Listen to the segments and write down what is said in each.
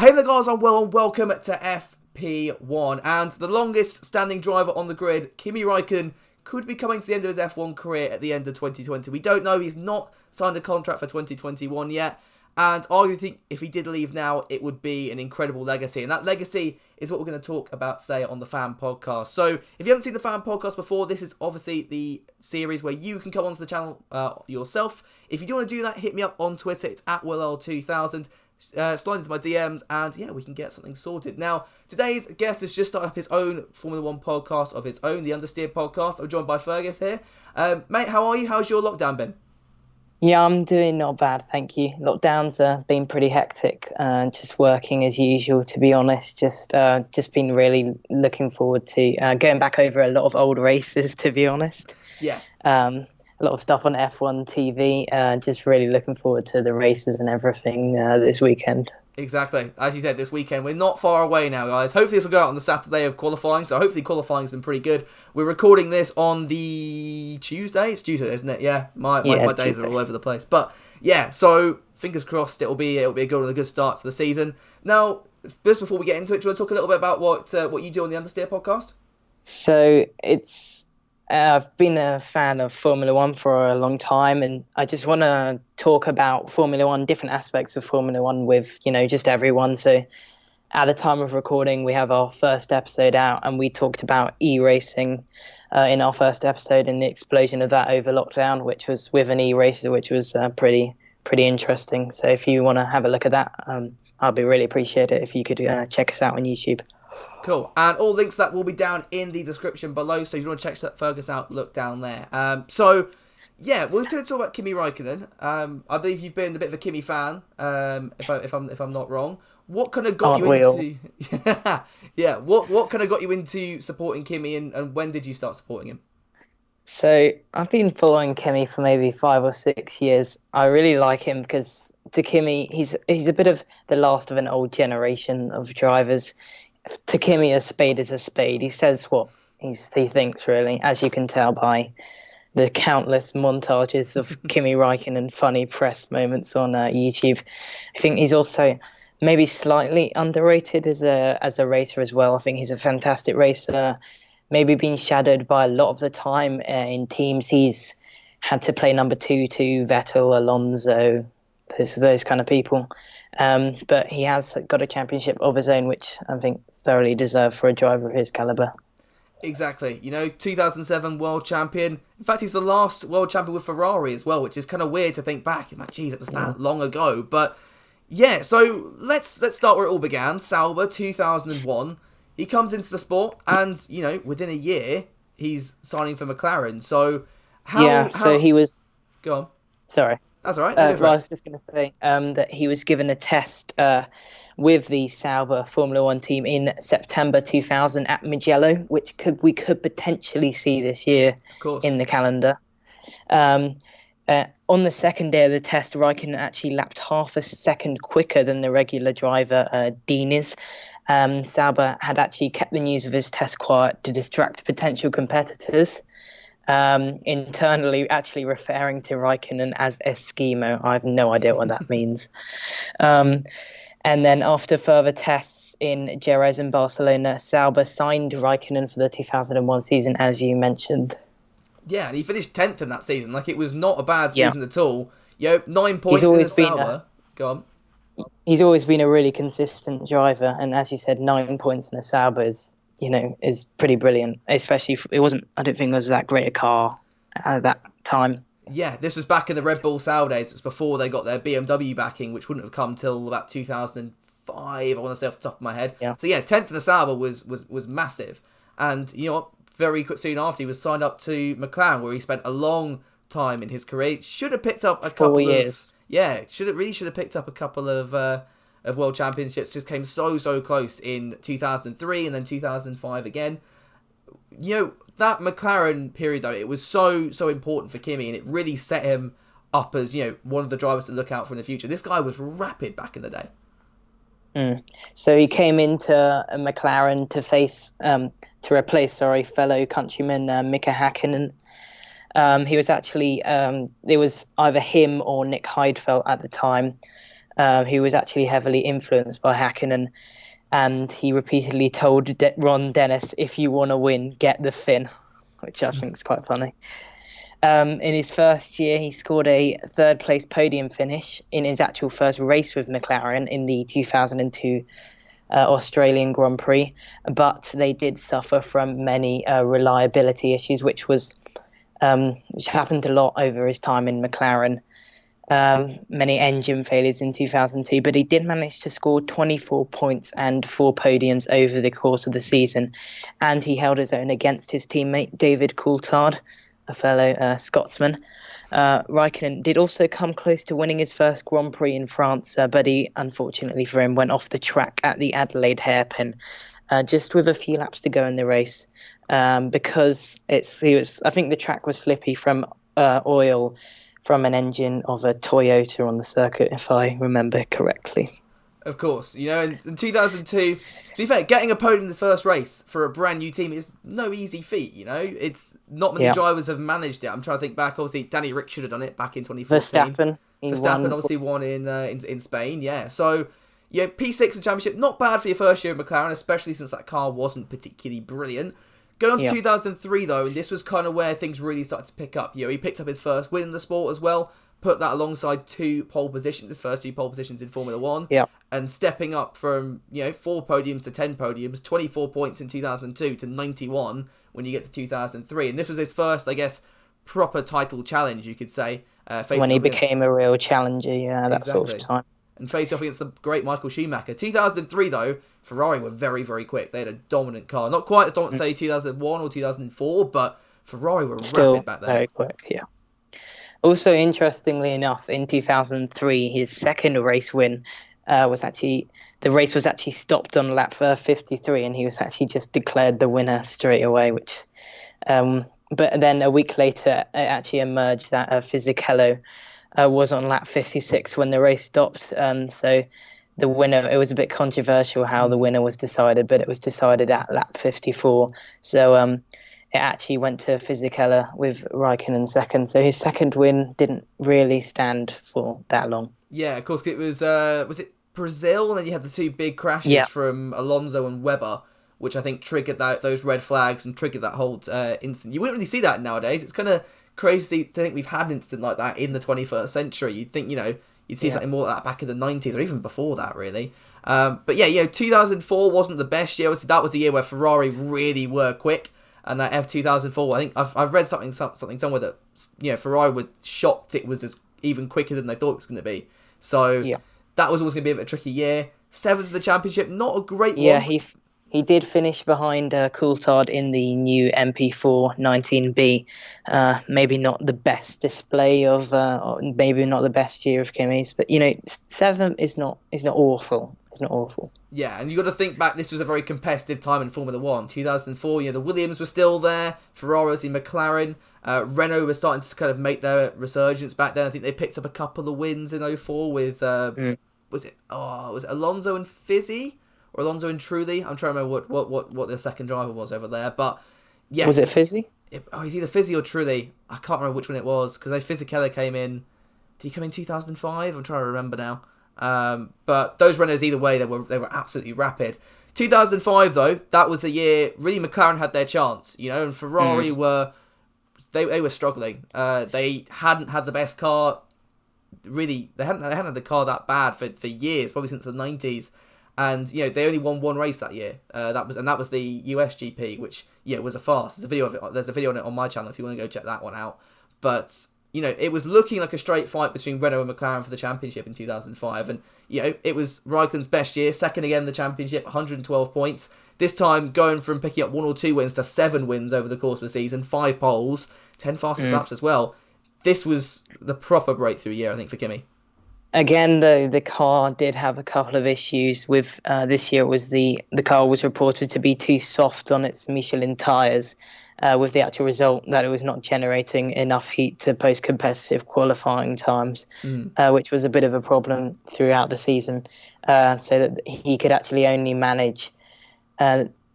Hey there guys, I'm Will and welcome to FP1. And the longest standing driver on the grid, Kimi Raikkonen, could be coming to the end of his F1 career at the end of 2020. We don't know, he's not signed a contract for 2021 yet. And I think if he did leave now, it would be an incredible legacy. And that legacy is what we're going to talk about today on the Fan Podcast. So if you haven't seen the Fan Podcast before, this is obviously the series where you can come onto the channel yourself. If you do want to do that, hit me up on Twitter. It's at WillL2000. Slide into my DMs and yeah, we can get something sorted. Now, today's guest has just started up his own Formula 1 podcast of his own, the Understeer podcast. I'm joined by Fergus here. Mate, how are you? How's your lockdown been? Yeah, I'm doing not bad, thank you. Lockdown's been pretty hectic, just working as usual, to be honest. Just been really looking forward to going back over a lot of old races, to be honest. Yeah. A lot of stuff on F1 TV, just really looking forward to the races and everything this weekend. Exactly. As you said, this weekend. We're not far away now, guys. Hopefully this will go out on the Saturday of qualifying, so hopefully qualifying's been pretty good. We're recording this on the Tuesday. It's Tuesday, isn't it? Yeah. My days are all over the place. But yeah, so fingers crossed it'll be a good start to the season. Now, just before we get into it, do you want to talk a little bit about what you do on the Understeer podcast? So I've been a fan of Formula 1 for a long time, and I just want to talk about Formula 1, different aspects of Formula 1 with, just everyone. So at the time of recording, we have our first episode out, and we talked about e-racing in our first episode and the explosion of that over lockdown, which was with an e-racer, which was pretty interesting. So if you want to have a look at that, I'd be really appreciate it if you could check us out on YouTube. Cool. And all links that will be down in the description below. So if you want to check Fergus out, look down there. So, yeah, we're going to talk about Kimi Raikkonen. I believe you've been a bit of a Kimi fan, if I'm not wrong. What kind of got you into? Yeah. What kind of got you into supporting Kimi, and when did you start supporting him? So I've been following Kimi for maybe 5 or 6 years. I really like him because to Kimi, he's a bit of the last of an old generation of drivers. To Kimi, a spade is a spade. He says what he thinks, really, as you can tell by the countless montages of Kimi Raikkonen funny press moments on YouTube. I think he's also maybe slightly underrated as a racer as well. I think he's a fantastic racer, maybe being shadowed by a lot of the time in teams. He's had to play number 2 to Vettel, Alonso, those kind of people. But he has got a championship of his own, which I think thoroughly deserved for a driver of his caliber. Exactly. 2007 world champion. In fact, he's the last world champion with Ferrari as well, which is kind of weird to think back. You're like, geez, it was that long ago. But yeah, so let's start where it all began. Sauber, 2001. He comes into the sport, and within a year, he's signing for McLaren. So so he was. Go on. Sorry. That's all right. I was just going to say that he was given a test with the Sauber Formula 1 team in September 2000 at Mugello, which we could potentially see this year in the calendar. On the second day of the test, Raikkonen actually lapped half a second quicker than the regular driver, Diniz. Sauber had actually kept the news of his test quiet to distract potential competitors. Internally actually referring to Raikkonen as Eskimo. I have no idea what that means. And then after further tests in Jerez and Barcelona, Sauber signed Raikkonen for the 2001 season, as you mentioned. Yeah, and he finished 10th in that season. Like, it was not a bad season at all. 9 points in the Sauber. Go on. He's always been a really consistent driver, and as you said, 9 points in the Sauber is pretty brilliant, especially if I don't think it was that great a car at that time. Yeah, this was back in the Red Bull Sauber days. It was before they got their BMW backing, which wouldn't have come till about 2005, I want to say off the top of my head. Yeah. So yeah, 10th in the Sauber was massive. And you know what? Very soon after, he was signed up to McLaren, where he spent a long time in his career. Should have picked up a couple 4 years. Should have picked up a couple of world championships. Just came so close in 2003 and then 2005 again. That McLaren period, though, it was so important for Kimi, and it really set him up as one of the drivers to look out for in the future. This guy was rapid back in the day. So he came into McLaren to replace fellow countryman Mika Hakkinen. He was actually it was either him or Nick Heidfeld at the time. who was actually heavily influenced by Hakkinen, and he repeatedly told Ron Dennis, "If you want to win, get the fin," which I think is quite funny. In his first year, he scored a third-place podium finish in his actual first race with McLaren in the 2002 Australian Grand Prix, but they did suffer from many reliability issues, which happened a lot over his time in McLaren. Many engine failures in 2002, but he did manage to score 24 points and 4 podiums over the course of the season, and he held his own against his teammate David Coulthard, a fellow Scotsman. Raikkonen did also come close to winning his first Grand Prix in France, but he, unfortunately for him, went off the track at the Adelaide hairpin, just with a few laps to go in the race, because I think the track was slippy from oil from an engine of a Toyota on the circuit, if I remember correctly. Of course, in 2002, to be fair, getting a podium in this first race for a brand new team is no easy feat, It's not many drivers have managed it. I'm trying to think back. Obviously, Danny Rick should have done it back in 2014. Verstappen obviously won in Spain, yeah. So, P6 in the championship, not bad for your first year in McLaren, especially since that car wasn't particularly brilliant. Going on to 2003, though, and this was kind of where things really started to pick up. He picked up his first win in the sport as well. Put that alongside 2 pole positions, his first 2 pole positions in Formula 1. Yeah. And stepping up from, 4 podiums to 10 podiums, 24 points in 2002 to 91 when you get to 2003. And this was his first, I guess, proper title challenge, you could say. When he became a real challenger, that sort of time. And face off against the great Michael Schumacher. 2003, though, Ferrari were very, very quick. They had a dominant car. Not quite as dominant, say, 2001 or 2004, but Ferrari were rapid back then. Very quick, yeah. Also, interestingly enough, in 2003, his second race win the race was actually stopped on lap 53, and he was actually just declared the winner straight away. But then a week later, it actually emerged that Fisichella was on lap 56 when the race stopped. So the winner, it was a bit controversial how the winner was decided, but it was decided at lap 54. So it actually went to Fisichella with Raikkonen second. So his second win didn't really stand for that long. Yeah, of course, it was it Brazil? And then you had the 2 big crashes from Alonso and Webber, which I think triggered those red flags and triggered that whole incident. You wouldn't really see that nowadays. It's kind of crazy to think we've had an incident like that in the 21st century. You'd think, you'd see something more like that back in the 90s or even before that, really. But yeah, 2004 wasn't the best year. That was the year where Ferrari really were quick. And that F2004, I think I've read something somewhere that Ferrari were shocked it was even quicker than they thought it was going to be. So that was always going to be a bit of a tricky year. 7th in the championship, not a great one. Yeah, he did finish behind Coulthard in the new MP4 19B. Maybe not the best display of, or maybe not the best year of Kimi's, but 7th is not awful. It's not awful. Yeah, and you got to think back. This was a very competitive time in Formula 1. 2004, the Williams were still there. Ferrari was in McLaren. Renault was starting to kind of make their resurgence back then. I think they picked up a couple of wins in 04 with was it Alonso and Fizzy or Alonso and Trulli? I'm trying to remember what the second driver was over there. But yeah, was it Fizzy? He's either Fizzy or Trulli. I can't remember which one it was because Fisichella came in. Did he come in 2005? I'm trying to remember now. But those Renaults, either way, they were absolutely rapid. 2005 though, that was the year really McLaren had their chance, and Ferrari were struggling. They hadn't had the best car. Really, they hadn't had the car that bad for years, probably since the 90s. And they only won 1 race that year. That was the US GP, which was a farce. There's a video of it. There's a video on it on my channel if you want to go check that one out. But it was looking like a straight fight between Renault and McLaren for the championship in 2005. And, it was Raikkonen's best year. Second again in the championship, 112 points. This time going from picking up 1 or 2 wins to 7 wins over the course of the season, 5 poles, 10 fastest laps as well. This was the proper breakthrough year, I think, for Kimi. Again, though, the car did have a couple of issues with this year. The car was reported to be too soft on its Michelin tyres, with the actual result that it was not generating enough heat to post competitive qualifying times, which was a bit of a problem throughout the season. So that he could actually only manage.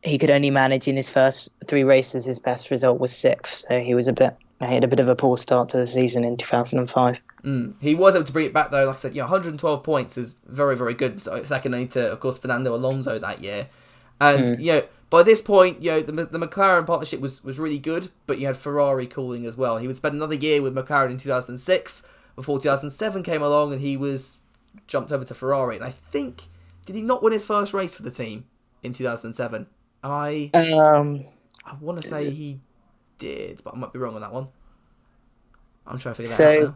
He could only manage in his first 3 races. His best result was 6th, so he was a bit He had a bit of a poor start to the season in 2005. He was able to bring it back though. Like I said, 112 points is very, very good. So second only to, of course, Fernando Alonso that year. And by this point, the McLaren partnership was really good, but you had Ferrari cooling as well. He would spend another year with McLaren in 2006 before 2007 came along, and he was jumped over to Ferrari. And I think, did he not win his first race for the team in 2007? I want to say he did, but I might be wrong on that one. I'm trying to figure that out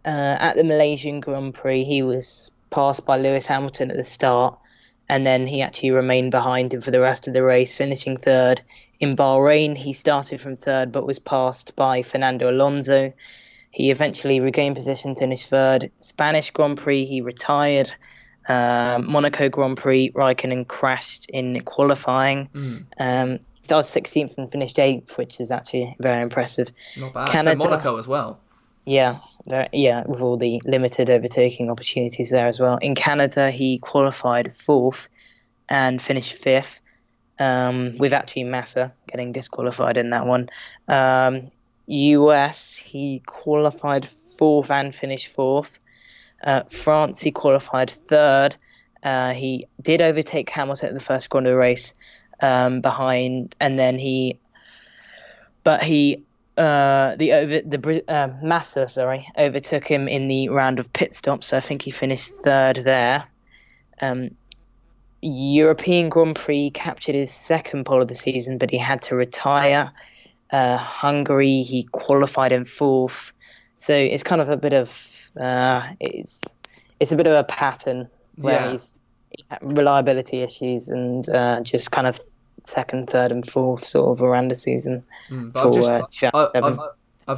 now. At the Malaysian Grand Prix, he was passed by Lewis Hamilton at the start, and then he actually remained behind him for the rest of the race, finishing third. In Bahrain, he started from third, but was passed by Fernando Alonso. He eventually regained position, finished third. Spanish Grand Prix, he retired. Monaco Grand Prix, Raikkonen crashed in qualifying. Started 16th and finished 8th, which is actually very impressive. Not bad. For Monaco as well. Yeah, with all the limited overtaking opportunities there as well. In Canada, he qualified 4th and finished 5th, with actually Massa getting disqualified in that one. US, he qualified 4th and finished 4th. France, he qualified 3rd. He did overtake Hamilton at the first corner of the race behind, and then Massa overtook him in the round of pit stops, so I think he finished 3rd there. European Grand Prix captured his 2nd pole of the season, but he had to retire. Hungary, he qualified in 4th, so it's kind of a bit of it's a bit of a pattern where he's reliability issues and just kind of 2nd, 3rd, and 4th sort of around the season. I've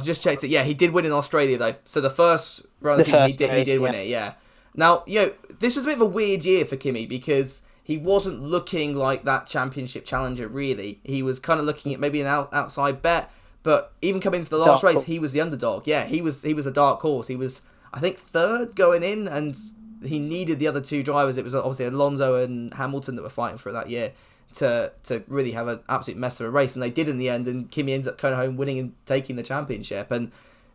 just checked it. Yeah, he did win in Australia though. So the first round of the season, he did win it. Yeah. Now, this was a bit of a weird year for Kimi because he wasn't looking like that championship challenger really. He was kind of looking at maybe an outside bet, but even coming into the last race, he was the underdog. Yeah, he was a dark horse. He was, I think, 3rd going in, and he needed the other 2 drivers. It was obviously Alonso and Hamilton that were fighting for it that year to really have an absolute mess of a race, and they did in the end, and Kimi ends up going home winning and taking the championship, and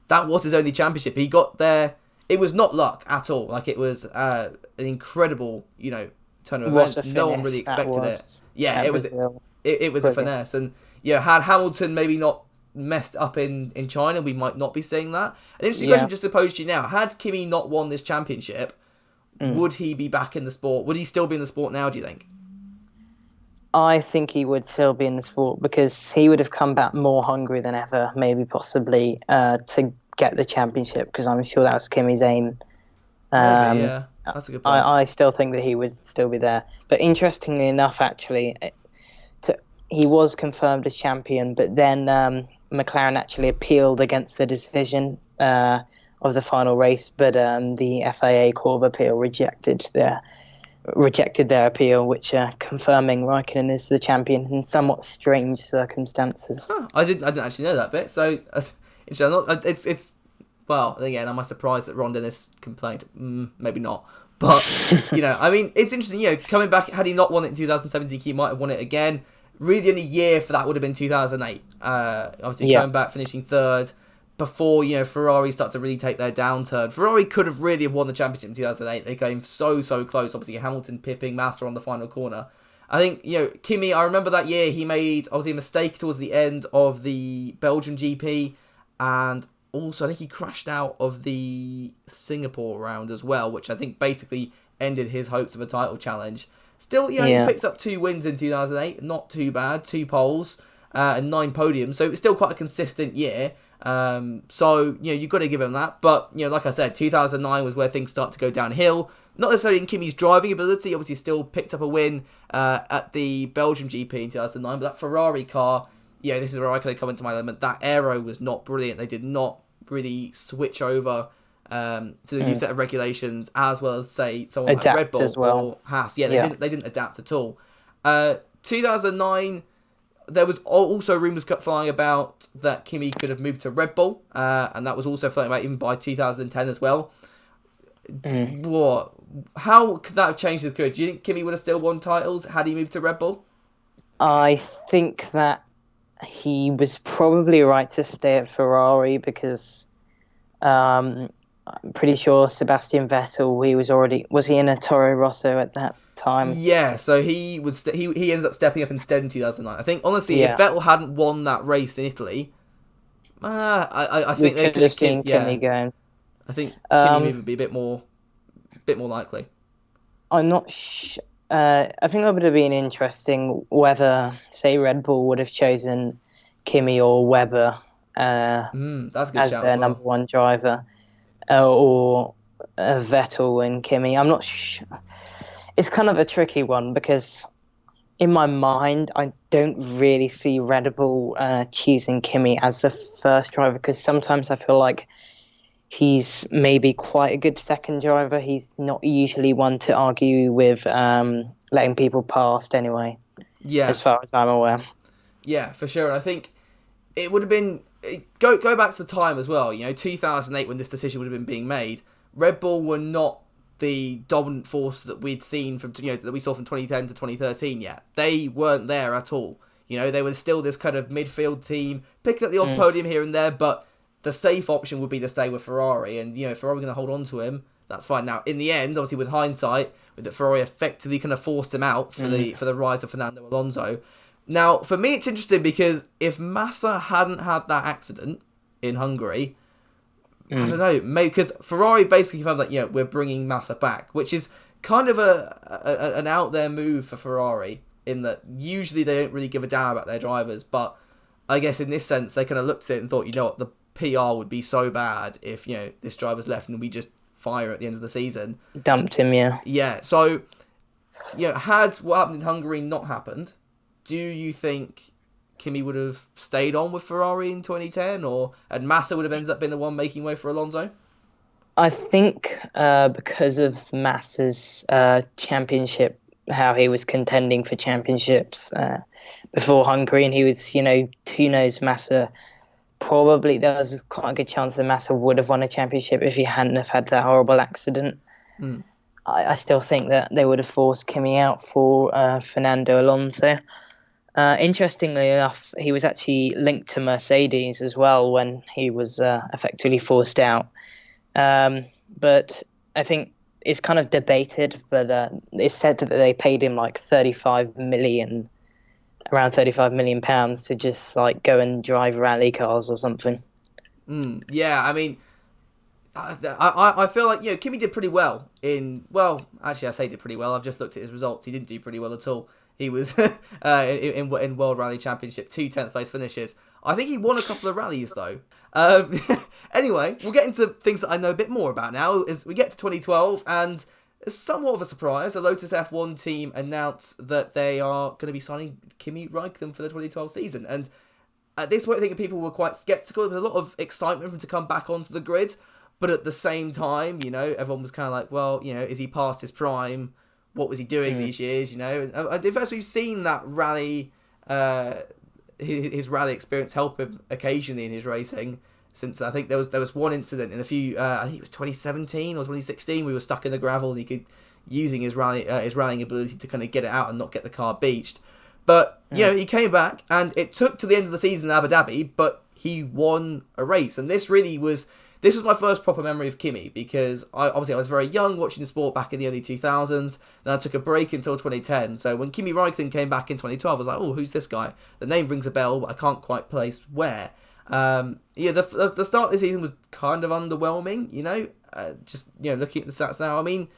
that was his only championship. He got there, it was not luck at all, like it was an incredible, turn of events. No one really expected it. Yeah, it was a finesse, and had Hamilton maybe not messed up in China, we might not be seeing that. An interesting question just to pose to you now: had Kimi not won this championship, would he be back in the sport? Would he still be in the sport now, do you think? I think he would still be in the sport because he would have come back more hungry than ever, maybe possibly, to get the championship, because I'm sure that was Kimi's aim. Maybe, yeah. That's a good point. I still think that he would still be there. But interestingly enough, actually, he was confirmed as champion, but then McLaren actually appealed against the decision of the final race, but the FIA Court of Appeal rejected their appeal, which confirming Raikkonen is the champion in somewhat strange circumstances. I didn't actually know that bit. So it's well, again, am I surprised that Ron Dennis complained? Maybe not. But I mean, it's interesting. Coming back, had he not won it in 2017, he might have won it again. Really, the only year for that would have been 2008. Obviously, coming back, finishing 3rd. Before, Ferrari start to really take their downturn. Ferrari could have really won the championship in 2008. They came so close. Obviously, Hamilton pipping Massa on the final corner. I think, Kimi, I remember that year he made, obviously, a mistake towards the end of the Belgium GP. And also, I think he crashed out of the Singapore round as well, which I think basically ended his hopes of a title challenge. Still, he picked up 2 wins in 2008. Not too bad. 2 poles and 9 podiums. So it was still quite a consistent year. So you've got to give him that. But, like I said, 2009 was where things start to go downhill. Not necessarily in Kimi's driving ability. Obviously, still picked up a win at the Belgium GP in 2009. But that Ferrari car, this is where I kind of come into my element. That aero was not brilliant. They did not really switch over to the new set of regulations, as well as, say, someone like Red Bull or Haas. They didn't adapt at all. 2009... There was also rumours flying about that Kimi could have moved to Red Bull, and that was also floating about even by 2010 as well. How could that have changed his career? Do you think Kimi would have still won titles had he moved to Red Bull? I think that he was probably right to stay at Ferrari because I'm pretty sure Sebastian Vettel, was he in a Toro Rosso at that time? Yeah, so he ends up stepping up instead in 2009. I think honestly, if Yeah, Vettel hadn't won that race in Italy, I we think they could could have have seen Kimi going. I think Kimi would Um, even be a bit more likely. I'm not I think that would have been interesting whether, say, Red Bull would have chosen Kimi or Webber That's a good as shout as their number well. one driver, or Vettel and Kimi. I'm not sure. It's kind of a tricky one because in my mind, I don't really see Red Bull choosing Kimi as the first driver because sometimes I feel like he's maybe quite a good second driver. He's not usually one to argue with letting people past anyway, Yeah, as far as I'm aware. yeah, for sure. And I think it would have been go back to the time as well. 2008 when this decision would have been being made. Red Bull were not the dominant force that we'd seen from that we saw from 2010 to 2013 yet. They weren't there at all. They were still this kind of midfield team, picking up the odd podium here and there, but the safe option would be to stay with Ferrari, and if Ferrari were going to hold on to him, that's fine. Now, in the end, obviously with hindsight, with that Ferrari effectively kind of forced him out for the rise of Fernando Alonso. Now, for me, it's interesting because if Massa hadn't had that accident in Hungary, I don't know, maybe because Ferrari basically found that we're bringing Massa back, which is kind of an out there move for Ferrari in that usually they don't really give a damn about their drivers, but I guess in this sense they kind of looked at it and thought, what, the PR would be so bad if this driver's left and we just fire at the end of the season. Dumped him, yeah. Yeah, so had what happened in Hungary not happened, do you think Kimi would have stayed on with Ferrari in 2010, and Massa would have ended up being the one making way for Alonso? I think because of Massa's championship, how he was contending for championships before Hungary, and he was, who knows, Massa probably, there was quite a good chance that Massa would have won a championship if he hadn't have had that horrible accident. I still think that they would have forced Kimi out for Fernando Alonso. Interestingly enough, he was actually linked to Mercedes as well when he was effectively forced out. But I think it's kind of debated, but it's said that they paid him like around 35 million pounds to just like go and drive rally cars or something. Yeah, I mean, I feel like Kimi did pretty well actually I say did pretty well. I've just looked at his results. He didn't do pretty well at all. He was in World Rally Championship 2 10th place finishes. I think he won a couple of rallies though. Anyway, we'll get into things that I know a bit more about now as we get to 2012, and somewhat of a surprise, the Lotus F1 team announced that they are going to be signing Kimi Raikkonen for the 2012 season. And at this point, I think people were quite sceptical. There was a lot of excitement for him to come back onto the grid, but at the same time, everyone was kind of like, well, is he past his prime? What was he doing these years? And in fact, we've seen that rally, his rally experience help him occasionally in his racing. Since I think there was one incident in a few, I think it was 2017 or 2016, we were stuck in the gravel and he could using his rallying ability to kind of get it out and not get the car beached. But he came back and it took to the end of the season in Abu Dhabi, but he won a race, and this was my first proper memory of Kimi because I was very young watching the sport back in the early 2000s. Then I took a break until 2010. So when Kimi Raikkonen came back in 2012, I was like, oh, who's this guy? The name rings a bell, but I can't quite place where. The start of the season was kind of underwhelming, just looking at the stats now. I mean,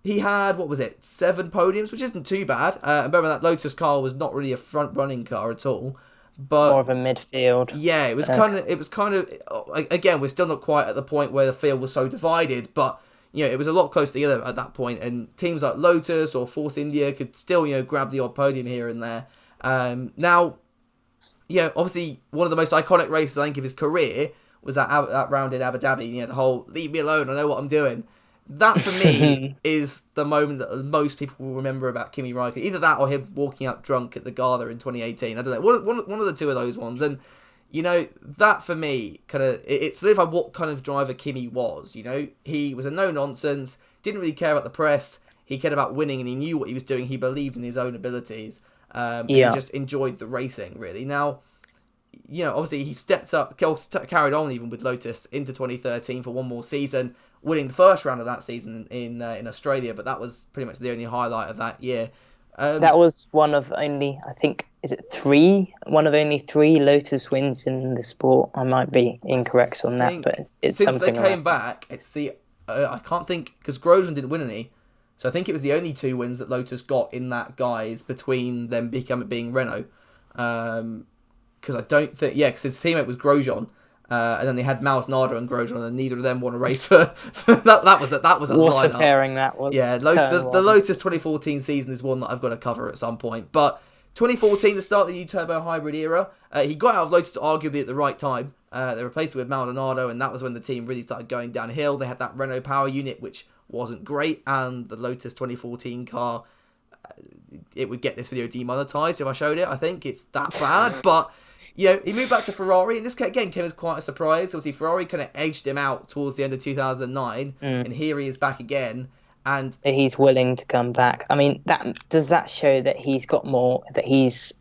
he had 7 podiums, which isn't too bad. And remember that Lotus car was not really a front running car at all, but more of a midfield. Yeah, it was kind of again, we're still not quite at the point where the field was so divided, but it was a lot closer together at that point, and teams like Lotus or Force India could still grab the odd podium here and there. Now, obviously one of the most iconic races I think of his career was that round in Abu Dhabi. The whole "leave me alone, I know what I'm doing." That for me is the moment that most people will remember about Kimi Raikkonen. Either that or him walking out drunk at the gala in 2018. I don't know, one of the two of those ones. And that for me kind of it solidified what kind of driver Kimi was. He was a no nonsense, didn't really care about the press. He cared about winning, and he knew what he was doing. He believed in his own abilities. And he just enjoyed the racing, really. Now, obviously he stepped up, carried on even with Lotus into 2013 for one more season, winning the first round of that season in Australia, but that was pretty much the only highlight of that year. That was one of only, I think, is it three? One of only three Lotus wins in the sport. I might be incorrect on that, but it's since something. Since they came back, it's the I can't think, because Grosjean didn't win any, so I think it was the only 2 wins that Lotus got in that guise between them being Renault. Because I don't think, because his teammate was Grosjean. And then they had Maldonado and Grosjean, and neither of them won a race for that was a what a lineup. pairing that was. Yeah, the Lotus 2014 season is one that I've got to cover at some point. But 2014, the start of the new turbo hybrid era, he got out of Lotus arguably at the right time. They replaced it with Maldonado, and that was when the team really started going downhill. They had that Renault power unit, which wasn't great, and the Lotus 2014 car, it would get this video demonetized if I showed it. I think it's that bad, but. He moved back to Ferrari, and this again came as quite a surprise. Obviously, Ferrari kind of edged him out towards the end of 2009, and here he is back again. And he's willing to come back. I mean, does that show that he's got more, that he's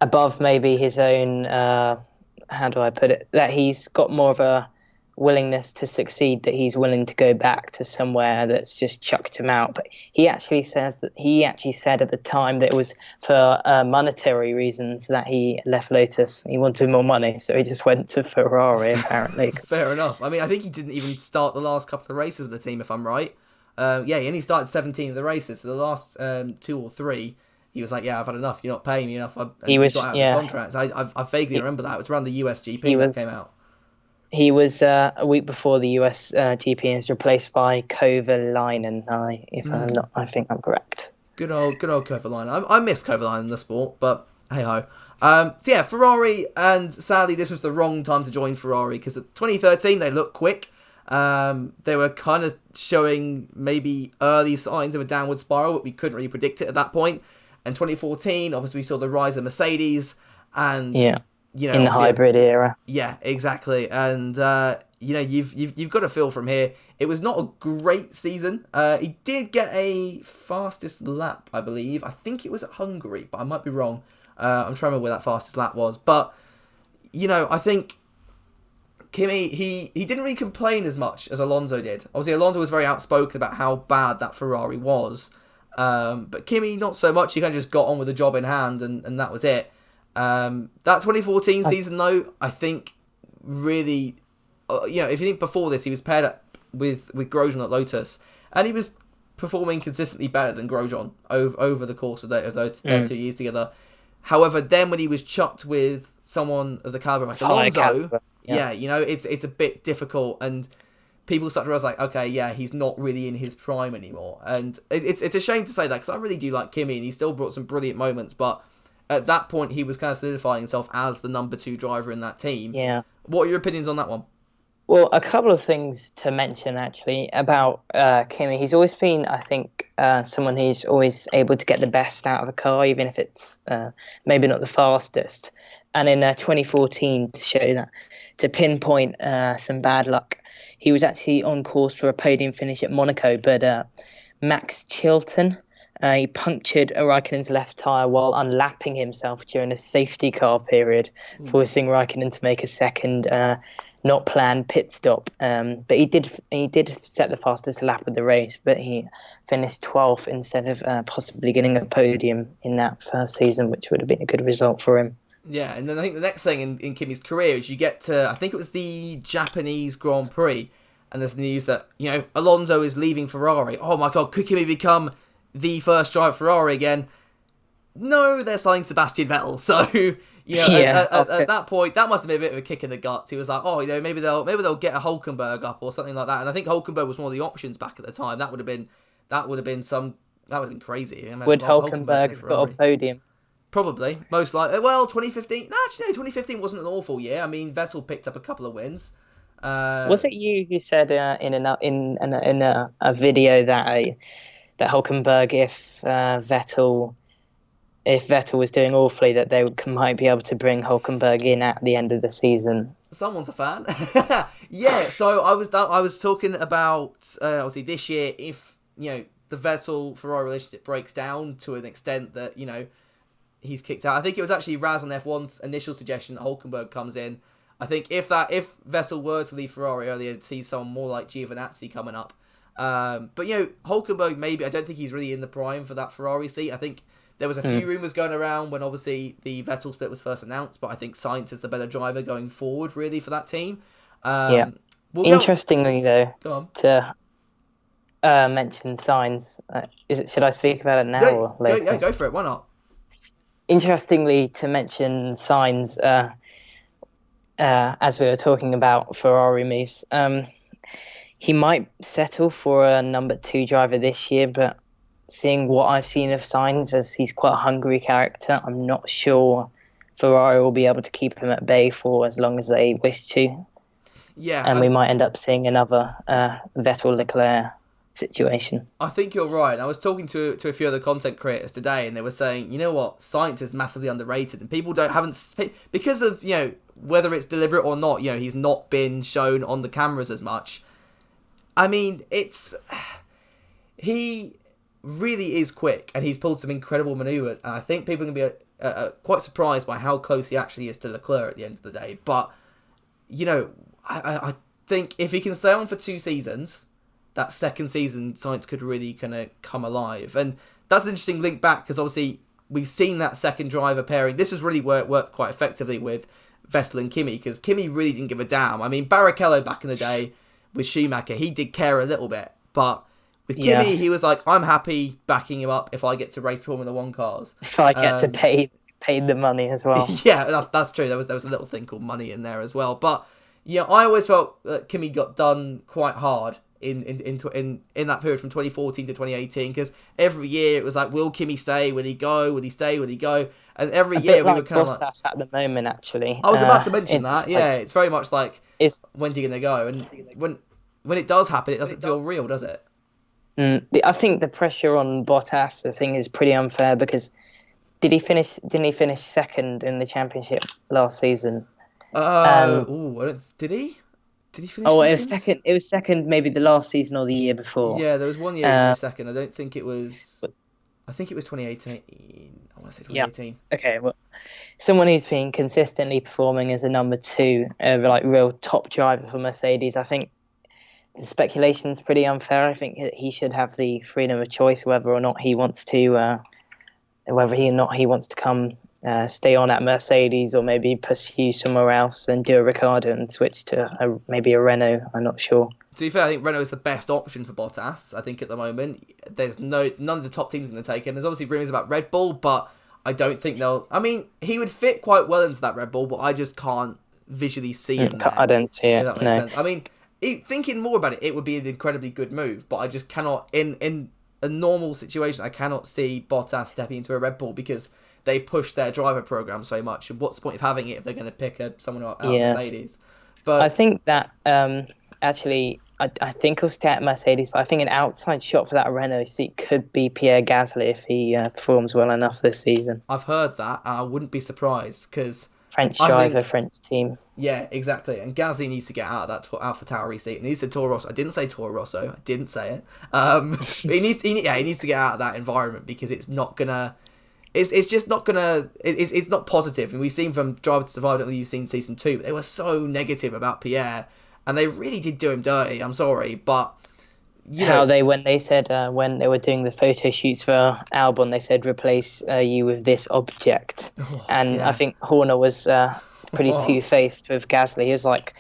above maybe his own, how do I put it, that he's got more of a willingness to succeed, that he's willing to go back to somewhere that's just chucked him out. But he actually said at the time that it was for monetary reasons that he left Lotus. He wanted more money, so he just went to Ferrari, apparently. Fair enough. I mean, I think he didn't even start the last couple of races with the team, if I'm right. He only started 17 of the races, so the last 2 or 3, he was like, I've had enough, you're not paying me enough. He got out of his contract. I vaguely remember that. It was around the USGP that came out. He was a week before the US GP and was replaced by Kovalainen. I think I'm correct. Good old Kovalainen. I miss Kovalainen in the sport, but hey ho. Ferrari, and sadly this was the wrong time to join Ferrari, because at 2013 they looked quick. They were kind of showing maybe early signs of a downward spiral, but we couldn't really predict it at that point. And 2014, obviously we saw the rise of Mercedes, and in the hybrid era. Yeah, exactly. And you've got a feel from here. It was not a great season. He did get a fastest lap, I believe. I think it was at Hungary, but I might be wrong. I'm trying to remember where that fastest lap was. But I think Kimi, he didn't really complain as much as Alonso did. Obviously, Alonso was very outspoken about how bad that Ferrari was. But Kimi, not so much. He kind of just got on with the job in hand, and that was it. That 2014 season, though, I think really, if you think before this, he was paired up with Grosjean at Lotus, and he was performing consistently better than Grosjean over the course of those 2 years together. However, then when he was chucked with someone of the caliber like Alonso, it's a bit difficult, and people start to realize, like, okay, he's not really in his prime anymore, and it's a shame to say that, because I really do like Kimi, and he still brought some brilliant moments, but at that point, he was kind of solidifying himself as the number 2 driver in that team. Yeah. What are your opinions on that one? Well, a couple of things to mention, actually, about Kimi. He's always been, I think, someone who's always able to get the best out of a car, even if it's maybe not the fastest. And in 2014, to pinpoint some bad luck, he was actually on course for a podium finish at Monaco, but Max Chilton, he punctured Raikkonen's left tyre while unlapping himself during a safety car period, forcing Raikkonen to make a second not planned pit stop. But he did set the fastest lap of the race, but he finished 12th instead of possibly getting a podium in that first season, which would have been a good result for him. Yeah, and then I think the next thing in Kimi's career is you get to, I think it was the Japanese Grand Prix, and there's news that, Alonso is leaving Ferrari. Oh my God, could Kimi become the first driver for Ferrari again? No, they're signing Sebastian Vettel. So, at that point, that must have been a bit of a kick in the guts. He was like, maybe they'll get a Hulkenberg up or something like that. And I think Hulkenberg was one of the options back at the time. That would have been crazy. Would Hulkenberg have got a podium? Probably, most likely. Well, 2015. No, actually, no. 2015 wasn't an awful year. I mean, Vettel picked up a couple of wins. Was it you who said in a video that Hulkenberg, if Vettel was doing awfully, that they might be able to bring Hulkenberg in at the end of the season? Someone's a fan. Yeah. So I was talking about obviously this year, if the Vettel Ferrari relationship breaks down to an extent that he's kicked out. I think it was actually Raz on F1's initial suggestion that Hulkenberg comes in. I think if Vettel were to leave Ferrari earlier, you'd see someone more like Giovinazzi coming up. But, Hulkenberg, maybe, I don't think he's really in the prime for that Ferrari seat. I think there was a few rumours going around when, obviously, the Vettel split was first announced, but I think Sainz is the better driver going forward, really, for that team. Interestingly, though, go on. to mention Sainz, should I speak about it now or later? Go for it. Why not? Interestingly, to mention Sainz, as we were talking about Ferrari moves, he might settle for a number 2 driver this year, but seeing what I've seen of Sainz, as he's quite a hungry character, I'm not sure Ferrari will be able to keep him at bay for as long as they wish to. Yeah. And we might end up seeing another Vettel-Leclerc situation. I think you're right. I was talking to a few other content creators today, and they were saying, you know what, Sainz is massively underrated, and people haven't because of whether it's deliberate or not. He's not been shown on the cameras as much. I mean, he really is quick, and he's pulled some incredible manoeuvres, and I think people are going to be quite surprised by how close he actually is to Leclerc at the end of the day. But I think if he can stay on for 2 seasons, that second season, Sainz could really kind of come alive. And that's an interesting link back, because obviously we've seen that second driver pairing. This has really worked quite effectively with Vettel and Kimi, because Kimi really didn't give a damn. I mean, Barrichello back in the day with Schumacher, he did care a little bit. But with Kimi, he was like, I'm happy backing him up if I get to race Formula 1 cars. If I get to pay the money as well. Yeah, that's true. There was a little thing called money in there as well. But I always felt that Kimi got done quite hard in that period from 2014 to 2018, because every year it was like, will Kimi stay? Will he go? Will he stay? Will he go? And every year we were kind of like, Bottas at the moment, actually. I was about to mention that. Yeah, it's very much like, when's he going to go? And when it does happen, it doesn't feel real, does it? I think the pressure on Bottas, the thing, is pretty unfair, because didn't he finish second in the championship last season? Did he? Did he finish second? It was second. It was second, maybe the last season or the year before. Yeah, there was one year he finished second. I don't think it was. I think it was 2018. I want to say 2018. Yeah. Okay. Well, someone who's been consistently performing as a number 2, like real top driver for Mercedes, I think the speculation's pretty unfair. I think he should have the freedom of choice whether or not he wants to, come stay on at Mercedes, or maybe pursue somewhere else and do a Ricciardo and switch to maybe a Renault. I'm not sure. To be fair, I think Renault is the best option for Bottas. I think at the moment there's none of the top teams going to take him. There's obviously rumours about Red Bull, but I don't think they'll. I mean, he would fit quite well into that Red Bull, but I just can't visually see him there. I don't see it. If that makes sense. I mean, thinking more about it, it would be an incredibly good move, but I just cannot, in a normal situation, I cannot see Bottas stepping into a Red Bull, because they push their driver program so much, and what's the point of having it if they're going to pick someone out of Mercedes? But I think that actually, I think he'll stay at Mercedes, but I think an outside shot for that Renault seat could be Pierre Gasly if he performs well enough this season. I've heard that, and I wouldn't be surprised, because French driver, French team. Yeah, exactly. And Gasly needs to get out of that AlphaTauri seat. And he needs to Toro Rosso. I didn't say Toro Rosso. I didn't say it. But he needs to get out of that environment, because it's not gonna. It's just not gonna. It's not positive. And we've seen from Drive to Survive. I don't know if you've seen season 2. They were so negative about Pierre, and they really did do him dirty. I'm sorry, but when they said when they were doing the photo shoots for Albon, they said replace you with this object, I think Horner was pretty two-faced with Gasly. He was like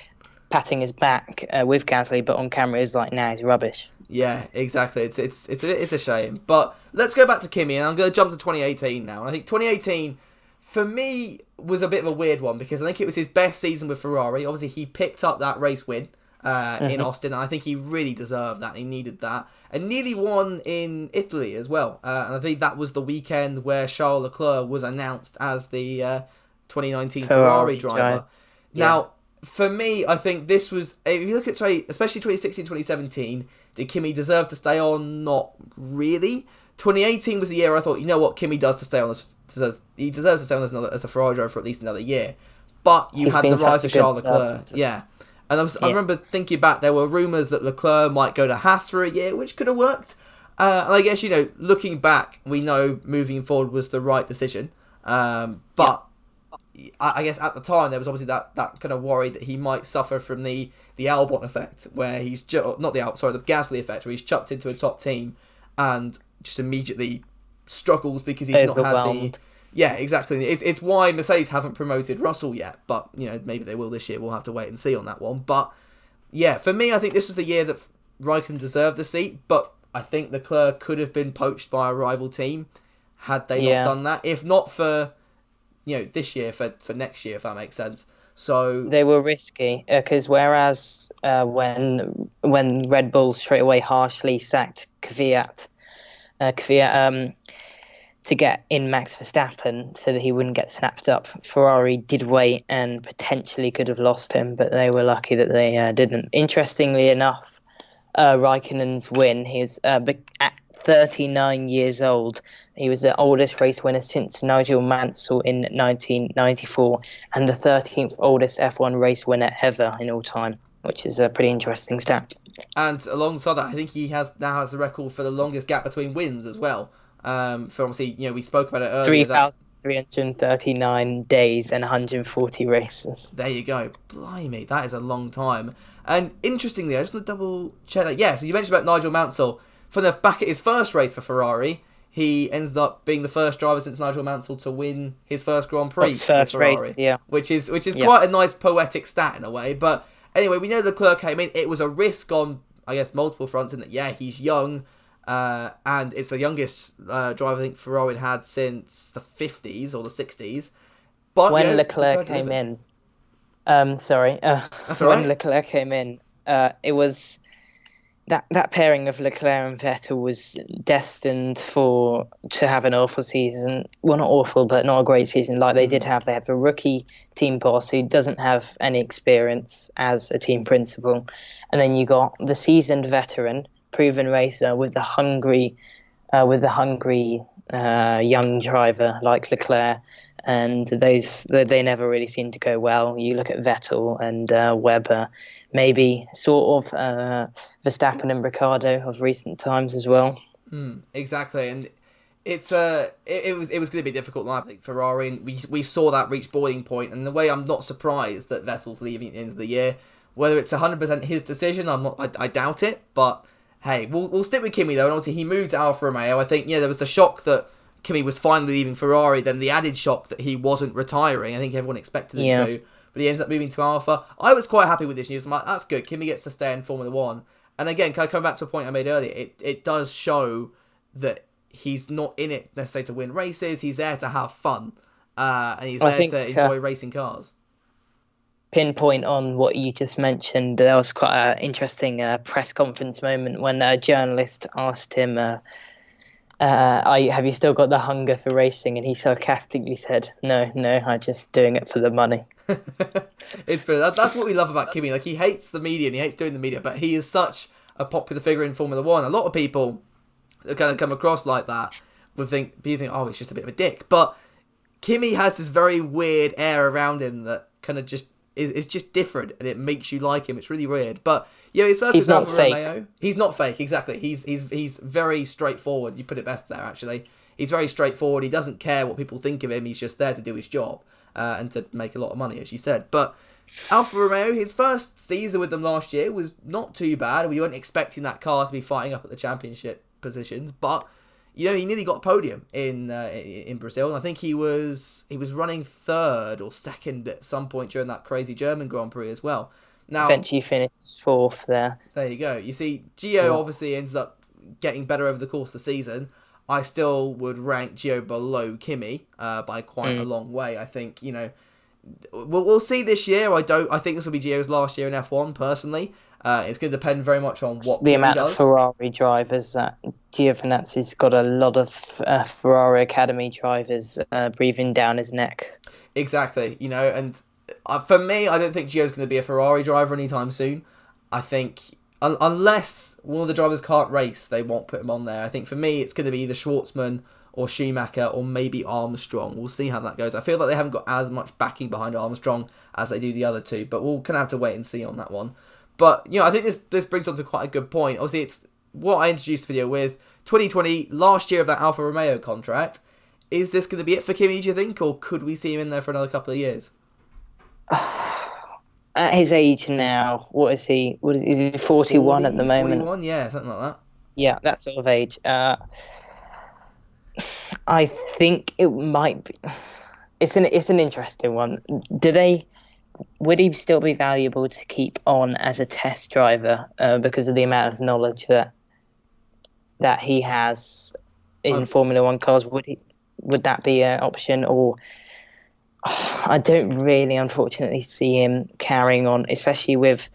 patting his back with Gasly, but on camera he's like, nah, he's rubbish. Yeah, exactly. It's a shame. But let's go back to Kimi, and I'm going to jump to 2018 now. And I think 2018, for me, was a bit of a weird one, because I think it was his best season with Ferrari. Obviously, he picked up that race win in Austin, and I think he really deserved that. He needed that. And nearly won in Italy as well. And I think that was the weekend where Charles Leclerc was announced as the 2019 Ferrari driver. Yeah. Now, for me, I think this was, if you look at, especially 2016, 2017, did Kimi deserve to stay on? Not really. 2018 was the year I thought, you know what, Kimi does to stay on. He deserves to stay on as a Ferrari driver for at least another year. But you had the rise of Charles Leclerc. Yeah. And I remember thinking back, there were rumours that Leclerc might go to Haas for a year, which could have worked. And I guess, looking back, we know moving forward was the right decision. But I guess at the time there was obviously that kind of worry that he might suffer from the Albon effect, where he's the Gasly effect, where he's chucked into a top team and just immediately struggles because he's not had the. Yeah, exactly. It's why Mercedes haven't promoted Russell yet, but maybe they will this year. We'll have to wait and see on that one. But yeah, for me, I think this was the year that Raikkonen deserved the seat, but I think Leclerc could have been poached by a rival team had they not done that. If not for this year, for next year, if that makes sense. So they were risky because whereas when Red Bull straight away harshly sacked Kvyat to get in Max Verstappen so that he wouldn't get snapped up, Ferrari did wait and potentially could have lost him, but they were lucky that they didn't. Interestingly enough, Raikkonen's win, he's at 39 years old. He was the oldest race winner since Nigel Mansell in 1994 and the 13th oldest F1 race winner ever in all time, which is a pretty interesting stat. And alongside that, I think he now has the record for the longest gap between wins as well. For obviously, we spoke about it earlier. 3,339 days and 140 races. There you go. Blimey, that is a long time. And interestingly, I just want to double check that. Yeah, so you mentioned about Nigel Mansell. Back at his first race for Ferrari, he ended up being the first driver since Nigel Mansell to win his first Grand Prix with Ferrari. Race, which is quite a nice poetic stat in a way. But anyway, we know Leclerc came in. It was a risk on, I guess, multiple fronts in that, he's young. And it's the youngest driver I think Ferrari had since the 50s or the 60s. But when Leclerc came in, Leclerc came in, it was that pairing of Leclerc and Vettel was destined to have an awful season. Well, not awful, but not a great season like they did have. They have a rookie team boss who doesn't have any experience as a team principal, and then you got the seasoned veteran, proven racer with the hungry young driver like Leclerc, and they never really seem to go well. You look at Vettel and Webber, maybe sort of Verstappen and Ricciardo of recent times as well. Exactly, and it was going to be difficult, I think, Ferrari, and we saw that reach boiling point. And the way I'm not surprised that Vettel's leaving at the end of the year, whether it's 100% his decision, I doubt it, but. Hey, we'll stick with Kimi though, and obviously he moved to Alfa Romeo. I think there was the shock that Kimi was finally leaving Ferrari, then the added shock that he wasn't retiring. I think everyone expected him to, but he ends up moving to Alfa. I was quite happy with this news. I'm like, that's good. Kimi gets to stay in Formula One, and again, can I come back to a point I made earlier? It does show that he's not in it necessarily to win races. He's there to have fun, and he's there to enjoy racing cars. Pinpoint on what you just mentioned, there was quite an interesting press conference moment when a journalist asked him, have you still got the hunger for racing? And he sarcastically said, no, I'm just doing it for the money. It's brilliant. That's what we love about Kimi. Like, he hates the media and he hates doing the media, but he is such a popular figure in Formula One. A lot of people that kind of come across like that would think, oh, he's just a bit of a dick. But Kimi has this very weird air around him that kind of just is just different, and it makes you like him. It's really weird. But his first was Alfa Romeo. He's not fake, exactly. He's very straightforward. You put it best there, actually. He's very straightforward. He doesn't care what people think of him. He's just there to do his job and to make a lot of money, as you said. But Alfa Romeo, his first season with them last year was not too bad. We weren't expecting that car to be fighting up at the championship positions, but he nearly got a podium in Brazil, and I think he was running third or second at some point during that crazy German Grand Prix as well. Now, eventually finished fourth there. There you go. You see, Gio obviously ends up getting better over the course of the season. I still would rank Gio below Kimi by quite a long way. I think we'll see this year. I think this will be Gio's last year in F1 personally. It's going to depend very much on what the Kimi amount does. of Ferrari drivers that Giovinazzi's got a lot of Ferrari Academy drivers breathing down his neck. Exactly, and for me, I don't think Gio's going to be a Ferrari driver anytime soon. I think unless one of the drivers can't race, they won't put him on there. I think for me, it's going to be either Schwartzman or Schumacher or maybe Armstrong. We'll see how that goes. I feel like they haven't got as much backing behind Armstrong as they do the other two, but we'll kind of have to wait and see on that one. But, I think this brings on to quite a good point. Obviously, it's what I introduced the video with. 2020, last year of that Alfa Romeo contract. Is this going to be it for Kimi, do you think, or could we see him in there for another couple of years? At his age now, what is he? Is he 41 at the moment? 41, yeah, something like that. Yeah, that sort of age. I think it might be. It's an interesting one. Would he still be valuable to keep on as a test driver because of the amount of knowledge that he has in Formula One cars? Would that be an option, or I don't really, unfortunately, see him carrying on, especially with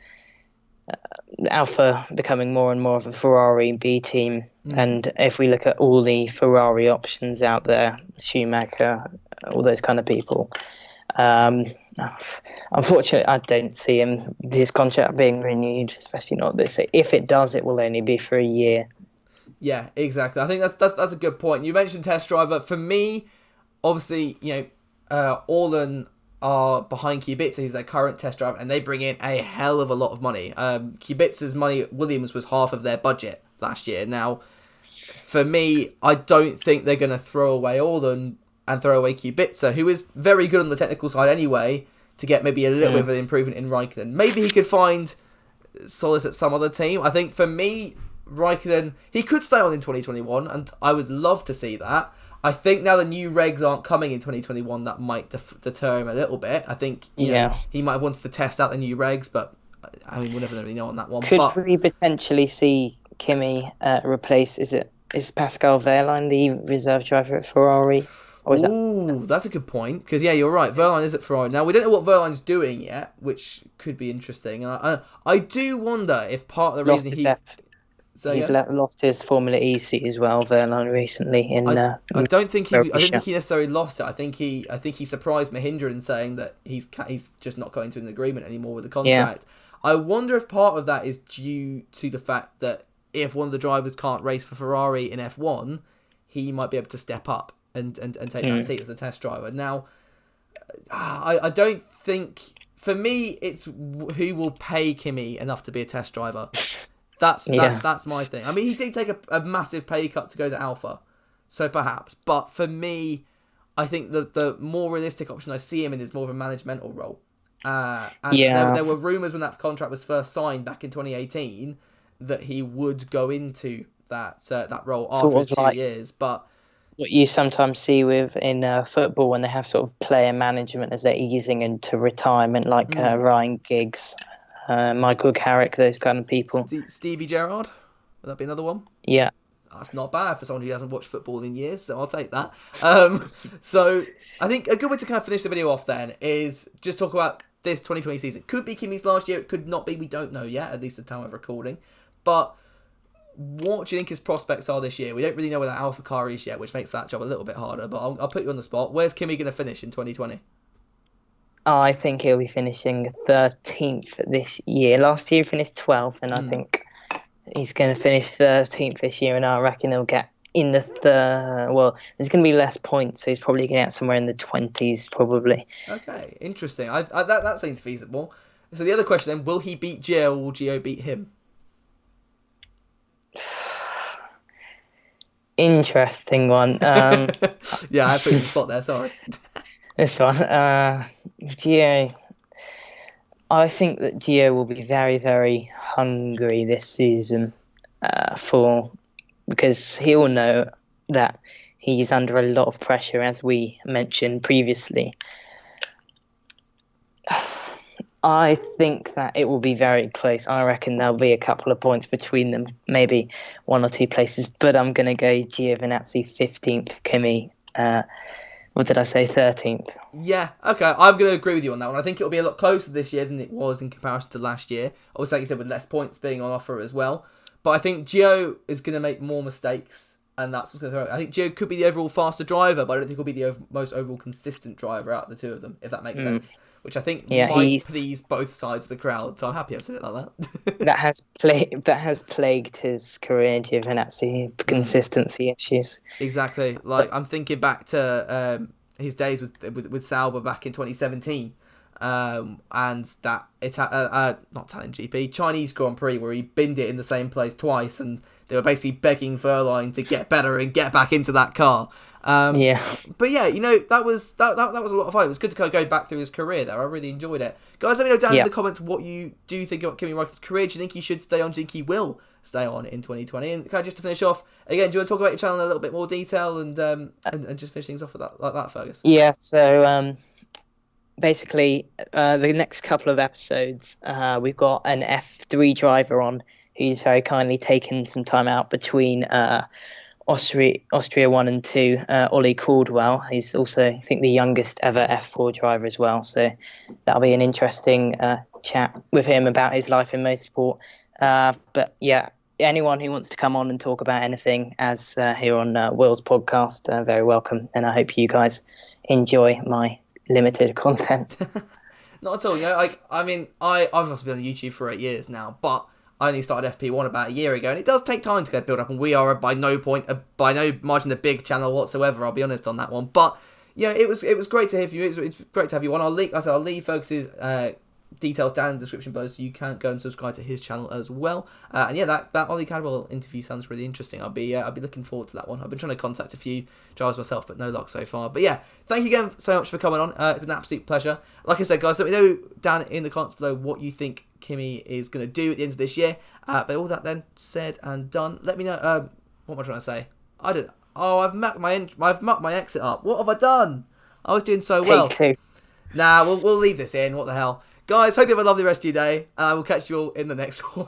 Alpha becoming more and more of a Ferrari B team. And if we look at all the Ferrari options out there, Schumacher, all those kind of people, unfortunately, I don't see his contract being renewed, especially not this. If it does, it will only be for a year. Yeah, exactly. I think that's a good point. You mentioned test driver. For me, obviously, Orlen are behind Kubica, who's their current test driver, and they bring in a hell of a lot of money. Kubica's money at Williams was half of their budget last year. Now, for me, I don't think they're going to throw away Orlen and throw away Kubica, who is very good on the technical side anyway, to get maybe a little bit of an improvement in Raikkonen. Maybe he could find solace at some other team. I think for me, Raikkonen, he could stay on in 2021, and I would love to see that. I think now the new regs aren't coming in 2021, that might deter him a little bit. I think he might have wanted to test out the new regs, but I mean, we'll never really know on that one. Could we potentially see Kimi replace, is Pascal Wehrlein the reserve driver at Ferrari? That's a good point, because you're right, Wehrlein is at Ferrari. Now, we don't know what Wehrlein's doing yet, which could be interesting. I do wonder if part of the reason he's lost his Formula E seat as well, Wehrlein, recently. I don't think he necessarily lost it. I think he surprised Mahindra in saying that he's just not going to an agreement anymore with the contract. I wonder if part of that is due to the fact that if one of the drivers can't race for Ferrari in F1, he might be able to step up and take that seat as the test driver. Now, I don't think, for me, it's who will pay Kimi enough to be a test driver. That's my thing. I mean, he did take a massive pay cut to go to Alpha, so perhaps. But for me, I think the more realistic option I see him in is more of a managemental role. There were rumours when that contract was first signed back in 2018 that he would go into that role after his 2 years. But what you sometimes see in football when they have sort of player management as they're easing into retirement, like Ryan Giggs. Michael Carrick, those kind of people. Stevie Gerrard, would that be another one? Yeah. That's not bad for someone who hasn't watched football in years, so I'll take that. So I think a good way to kind of finish the video off then is just talk about this 2020 season. It could be Kimi's last year, it could not be, we don't know yet, at least at the time of recording. But what do you think his prospects are this year? We don't really know where that Alpha car is yet, which makes that job a little bit harder, but I'll put you on the spot. Where's Kimi going to finish in 2020? I think he'll be finishing 13th this year. Last year he finished 12th, and I think he's going to finish 13th this year, and I reckon he'll get in the third. Well, there's going to be less points, so he's probably going to get somewhere in the 20s, probably. Okay, interesting. That seems feasible. So the other question then, will he beat Gio, or will Gio beat him? Interesting one. I put you on the spot there, sorry. This one, Gio. I think that Gio will be very, very hungry this season, because he'll know that he's under a lot of pressure, as we mentioned previously. I think that it will be very close. I reckon there'll be a couple of points between them, maybe 1 or 2 places. But I'm going to go Giovinazzi 15th, Kimi. What did I say, 13th? Yeah, okay. I'm going to agree with you on that one. I think it'll be a lot closer this year than it was in comparison to last year. Obviously, like you said, with less points being on offer as well. But I think Gio is going to make more mistakes, and that's what's going to throw it. I think Gio could be the overall faster driver, but I don't think he'll be the most overall consistent driver out of the two of them, if that makes sense. Which I think might please both sides of the crowd. So I'm happy I've said it like that. that has plagued his career, Giovinazzi, consistency issues. Exactly. Like I'm thinking back to his days with Sauber back in 2017. and that not Italian GP, Chinese Grand Prix, where he binned it in the same place twice, and they were basically begging Verline to get better and get back into that car. Yeah. But yeah, that was that was a lot of fun. It was good to kind of go back through his career there. I really enjoyed it. Guys, let me know down in the comments what you do think about Kimi Raikkonen's career. Do you think he should stay on? Do you think he will stay on in 2020? And kind of just to finish off, again, do you want to talk about your channel in a little bit more detail and just finish things off with that, like that, Fergus? Yeah, so basically, the next couple of episodes, we've got an F3 driver on who's very kindly taken some time out between Austria 1 and 2, Ollie Caldwell. He's also, I think, the youngest ever F4 driver as well. So that'll be an interesting chat with him about his life in motorsport. But yeah, anyone who wants to come on and talk about anything as here on Will's podcast, very welcome. And I hope you guys enjoy my limited content. Not at all. I've also been on YouTube for 8 years now, but I only started FP1 about a year ago, and it does take time to get built up, and we are by no margin a big channel whatsoever, I'll be honest on that one. But yeah, it was great to hear from you. It's great to have you on. I'll leave Fergus's details down in the description below, so you can go and subscribe to his channel as well. And yeah, that Ollie Cadwell interview sounds really interesting. I'll be looking forward to that one. I've been trying to contact a few drivers myself, but no luck so far. But yeah, thank you again so much for coming on. It's been an absolute pleasure. Like I said, guys, let me know down in the comments below what you think Kimi is going to do at the end of this year. But all that then said and done, let me know. What am I trying to say? I don't. Oh, I've mucked my exit up. What have I done? I was doing so well. Take 2. Nah, we'll leave this in. What the hell? Guys, hope you have a lovely rest of your day, and I will catch you all in the next one.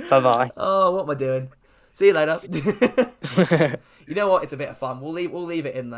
Bye-bye. Oh, what am I doing? See you later. You know what? It's a bit of fun. We'll leave it in there.